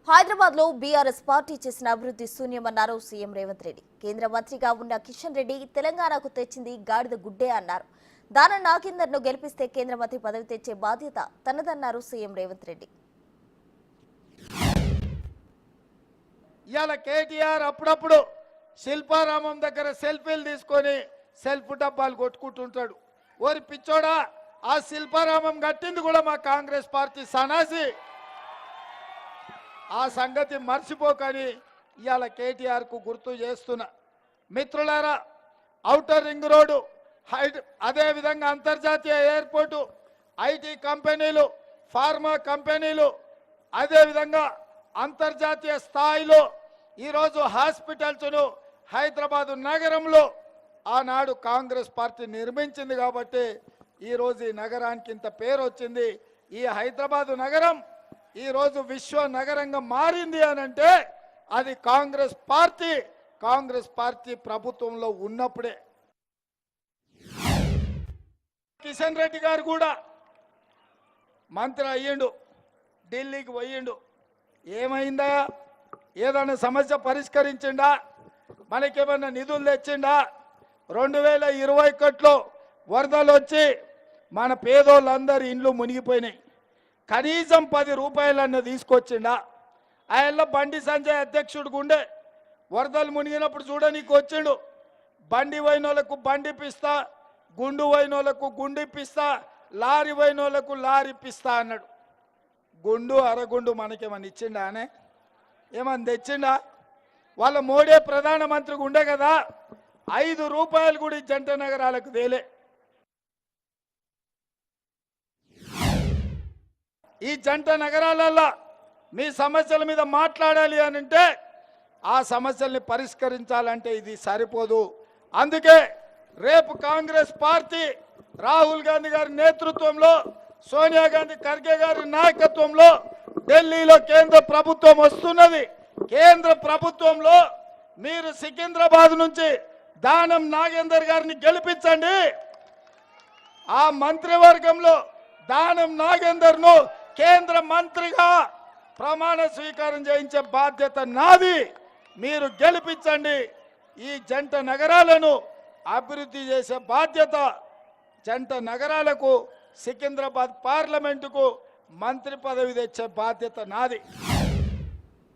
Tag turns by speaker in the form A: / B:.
A: హైదరాబాద్ లో BRS party చేసిన అభివృద్ధి శూన్యమన్నారు సీఎం రేవంత్ రెడ్డి. కేంద్ర మంత్రిగా ఉన్న కిషన్ రెడ్డి తెలంగాణకు తెచ్చింది గాడిద గుడ్డే అన్నారు. దానం నాగేందర్ను గెలిపిస్తే కేంద్ర మంత్రి పదవి తెచ్చే బాధ్యత తనదన్నారు సీఎం రేవంత్ రెడ్డి.
B: ఇవాళ కేటీఆర్ అప్పుడప్పుడు శిల్పారామం దగ్గర సెల్ఫీలు తీసుకొని సెల్ఫ్ డబ్బాలు కొట్టుకుంటుంటాడు. ఓరి పిచ్చోడా, ఆ శిల్పారామం కట్టింది కూడా మా కాంగ్రెస్ పార్టీ సనాసి. ఆ సంగతి మర్చిపోకని ఇవాళ కేటీఆర్ కు గుర్తు చేస్తున్నా. మిత్రులారా, ఔటర్ రింగ్ రోడ్డు, అదేవిధంగా అంతర్జాతీయ ఎయిర్పోర్టు, ఐటీ కంపెనీలు, ఫార్మా కంపెనీలు, అదేవిధంగా అంతర్జాతీయ స్థాయిలో ఈరోజు హాస్పిటల్స్ను హైదరాబాద్ నగరంలో ఆనాడు కాంగ్రెస్ పార్టీ నిర్మించింది కాబట్టి ఈరోజు ఈ నగరానికి ఇంత పేరు వచ్చింది. ఈ హైదరాబాద్ నగరం ఈరోజు విశ్వ నగరంగా మారింది అనంటే అది కాంగ్రెస్ పార్టీ ప్రభుత్వంలో ఉన్నప్పుడే. కిషన్ రెడ్డి గారు కూడా మంత్రి అయ్యిండు, ఢిల్లీకి పోయిండు. ఏమైందా? ఏదైనా సమస్య పరిష్కరించిండా? మనకేమన్నా నిధులు తెచ్చిండా? 2021లో వరదలు వచ్చి మన పేదోళ్ళందరి ఇండ్లు మునిగిపోయినాయి. కనీసం 10 రూపాయలన్న తీసుకొచ్చిండా? ఆయన బండి సంజయ్ అధ్యక్షుడు గుండె వరదలు మునిగినప్పుడు చూడనీకి వచ్చిండు. బండి పోయినోళ్లకు బండి ఇప్పిస్తా, గుండు పోయినోళ్లకు గుండు ఇప్పిస్తా, లారీ పోయినోళ్లకు లారీ ఇప్పిస్తా అన్నాడు. గుండు అరగుండు మనకేమన్నా ఇచ్చిండా? అనే ఏమన్నా తెచ్చిండా? వాళ్ళ మోడీ ప్రధానమంత్రికి ఉండే కదా, 5 రూపాయలు కూడా ఈ జంట నగరాలకు తేలే. ఈ జంట నగరాలల్లో మీ సమస్యల మీద మాట్లాడాలి అని అంటే ఆ సమస్యల్ని పరిష్కరించాలంటే ఇది సరిపోదు. అందుకే రేపు కాంగ్రెస్ పార్టీ రాహుల్ గాంధీ గారి నేతృత్వంలో, సోనియా గాంధీ ఖర్గే గారి నాయకత్వంలో ఢిల్లీలో కేంద్ర ప్రభుత్వం వస్తున్నది. కేంద్ర ప్రభుత్వంలో మీరు సికింద్రాబాద్ నుంచి దానం నాగేందర్ గారిని గెలిపించండి. ఆ మంత్రివర్గంలో దానం నాగేందర్ను కేంద్ర మంత్రిగా ప్రమాణ స్వీకారం చేయించే బాధ్యత నాది. మీరు గెలిపించండి. ఈ జంట నగరాలను అభివృద్ధి చేసే బాధ్యత, జంట నగరాలకు సికింద్రాబాద్ పార్లమెంటుకు మంత్రి పదవి తెచ్చే బాధ్యత నాది.